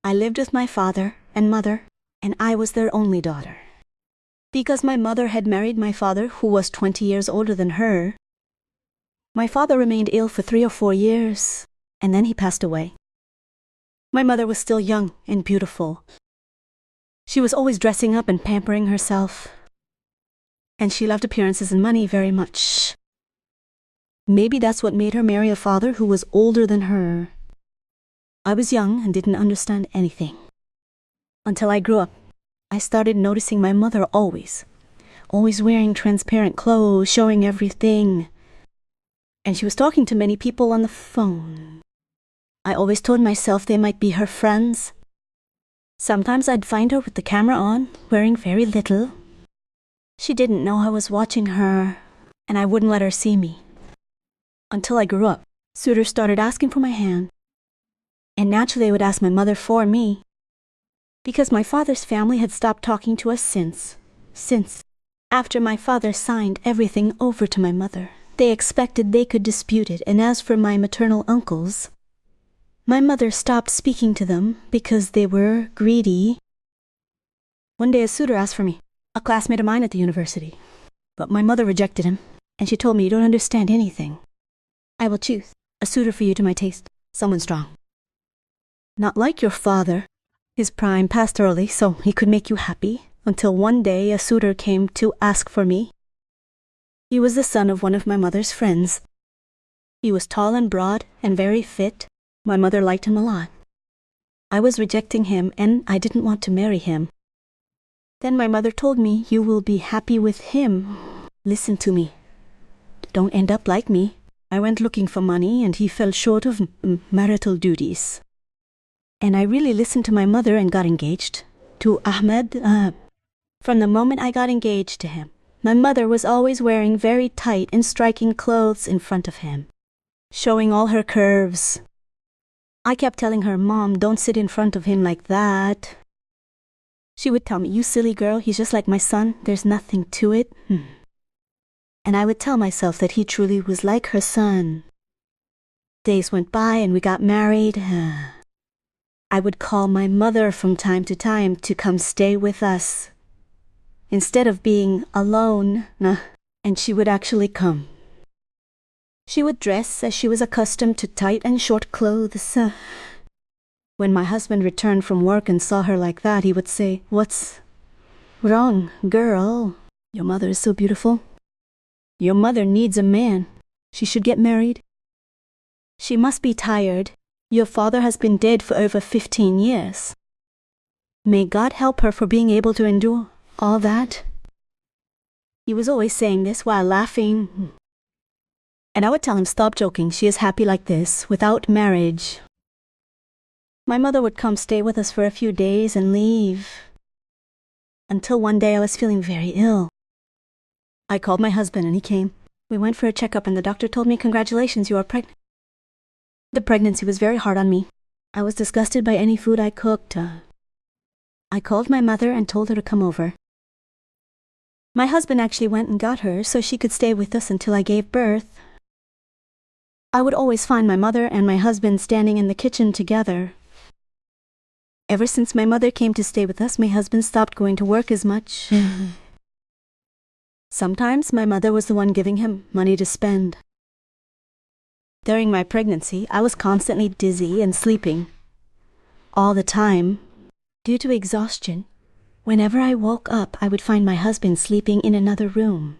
I lived with my father and mother, and I was their only daughter. Because my mother had married my father, who was 20 years older than her, my father remained ill for 3 or 4 years, and then he passed away. My mother was still young and beautiful. She was always dressing up and pampering herself, and she loved appearances and money very much. Maybe that's what made her marry a father who was older than her. I was young and didn't understand anything. Until I grew up, I started noticing my mother always wearing transparent clothes, showing everything. And she was talking to many people on the phone. I always told myself they might be her friends. Sometimes I'd find her with the camera on, wearing very little. She didn't know I was watching her, and I wouldn't let her see me. Until I grew up, suitors started asking for my hand. And naturally I would ask my mother for me, because my father's family had stopped talking to us since after my father signed everything over to my mother. They expected they could dispute it, and as for my maternal uncles, my mother stopped speaking to them because they were greedy. One day a suitor asked for me, a classmate of mine at the university, but my mother rejected him, and she told me, "You don't understand anything. I will choose a suitor for you to my taste, someone strong. Not like your father. His prime passed early, so he could make you happy," until one day a suitor came to ask for me. He was the son of one of my mother's friends. He was tall and broad and very fit. My mother liked him a lot. I was rejecting him, and I didn't want to marry him. Then my mother told me, "You will be happy with him. Listen to me. Don't end up like me." I went looking for money, and he fell short of marital duties. And I really listened to my mother and got engaged to Ahmed. From the moment I got engaged to him, my mother was always wearing very tight and striking clothes in front of him, showing all her curves. I kept telling her, "Mom, don't sit in front of him like that." She would tell me, "You silly girl, he's just like my son. There's nothing to it." And I would tell myself that he truly was like her son. Days went by and we got married. I would call my mother from time to time to come stay with us, instead of being alone, and she would actually come. She would dress as she was accustomed to tight and short clothes. When my husband returned from work and saw her like that, he would say, "What's wrong, girl? Your mother is so beautiful. Your mother needs a man. She should get married. She must be tired. Your father has been dead for over 15 years. May God help her for being able to endure all that." He was always saying this while laughing. And I would tell him, "Stop joking. She is happy like this, without marriage." My mother would come stay with us for a few days and leave. Until one day I was feeling very ill. I called my husband and he came. We went for a checkup and the doctor told me, "Congratulations, you are pregnant." The pregnancy was very hard on me. I was disgusted by any food I cooked. I called my mother and told her to come over. My husband actually went and got her so she could stay with us until I gave birth. I would always find my mother and my husband standing in the kitchen together. Ever since my mother came to stay with us, my husband stopped going to work as much. Sometimes my mother was the one giving him money to spend. During my pregnancy, I was constantly dizzy and sleeping all the time due to exhaustion. Whenever I woke up, I would find my husband sleeping in another room,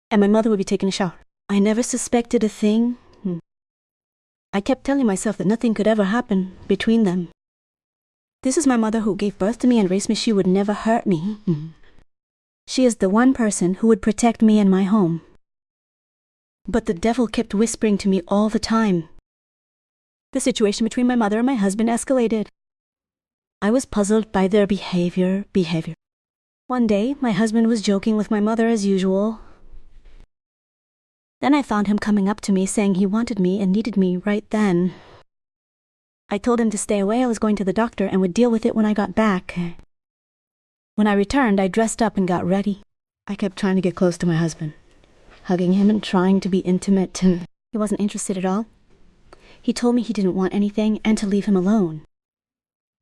and my mother would be taking a shower. I never suspected a thing. I kept telling myself that nothing could ever happen between them. This is my mother who gave birth to me and raised me. She would never hurt me. She is the one person who would protect me and my home. But the devil kept whispering to me all the time. The situation between my mother and my husband escalated. I was puzzled by their behavior. One day, my husband was joking with my mother as usual. Then I found him coming up to me saying he wanted me and needed me right then. I told him to stay away. I was going to the doctor and would deal with it when I got back. When I returned, I dressed up and got ready. I kept trying to get close to my husband, hugging him and trying to be intimate. He wasn't interested at all. He told me he didn't want anything and to leave him alone.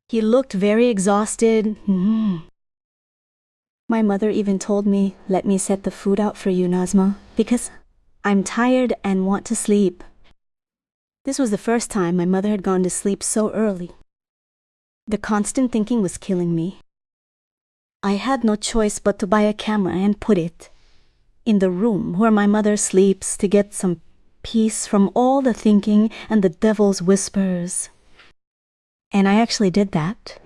He looked very exhausted. My mother even told me, "Let me set the food out for you, Nazma, because I'm tired and want to sleep." This was the first time my mother had gone to sleep so early. The constant thinking was killing me. I had no choice but to buy a camera and put it in the room where my mother sleeps to get some peace from all the thinking and the devil's whispers. And I actually did that.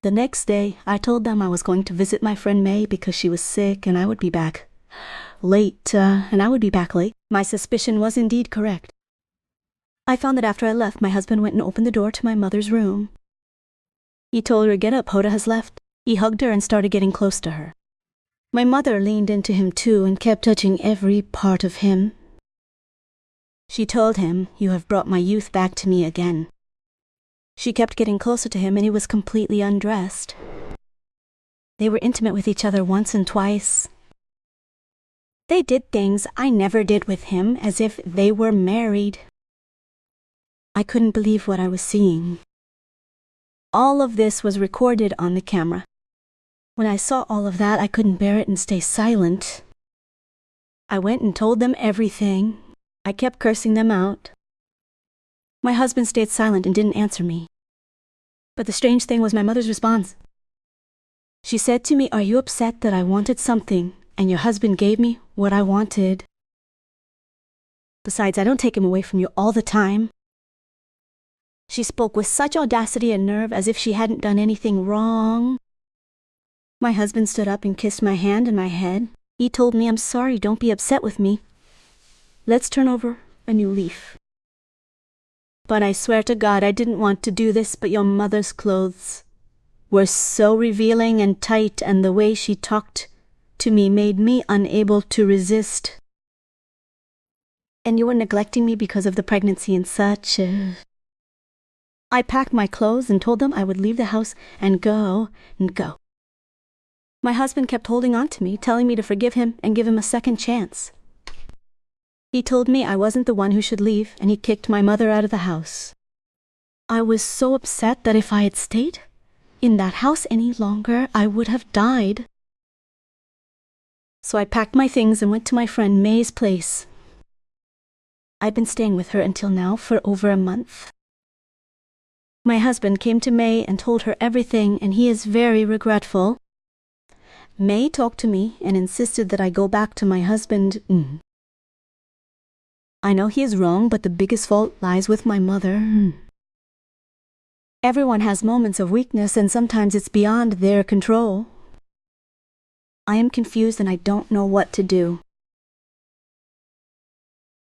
The next day, I told them I was going to visit my friend May because she was sick and I would be back late. My suspicion was indeed correct. I found that after I left, my husband went and opened the door to my mother's room. He told her, "Get up, Hoda has left." He hugged her and started getting close to her. My mother leaned into him too and kept touching every part of him. She told him, "You have brought my youth back to me again." She kept getting closer to him and he was completely undressed. They were intimate with each other once and twice. They did things I never did with him, as if they were married. I couldn't believe what I was seeing. All of this was recorded on the camera. When I saw all of that, I couldn't bear it and stay silent. I went and told them everything. I kept cursing them out. My husband stayed silent and didn't answer me. But the strange thing was my mother's response. She said to me, "Are you upset that I wanted something and your husband gave me what I wanted? Besides, I don't take him away from you all the time." She spoke with such audacity and nerve as if she hadn't done anything wrong. My husband stood up and kissed my hand and my head. He told me, "I'm sorry, don't be upset with me. Let's turn over a new leaf." But I swear to God I didn't want to do this, but your mother's clothes were so revealing and tight, and the way she talked to me made me unable to resist. "And you were neglecting me because of the pregnancy and such." I packed my clothes and told them I would leave the house and go. My husband kept holding on to me, telling me to forgive him and give him a second chance. He told me I wasn't the one who should leave, and he kicked my mother out of the house. I was so upset that if I had stayed in that house any longer, I would have died. So I packed my things and went to my friend May's place. I've been staying with her until now for over a month. My husband came to May and told her everything, and he is very regretful. May talked to me and insisted that I go back to my husband. I know he is wrong, but the biggest fault lies with my mother. Everyone has moments of weakness, and sometimes it's beyond their control. I am confused and I don't know what to do.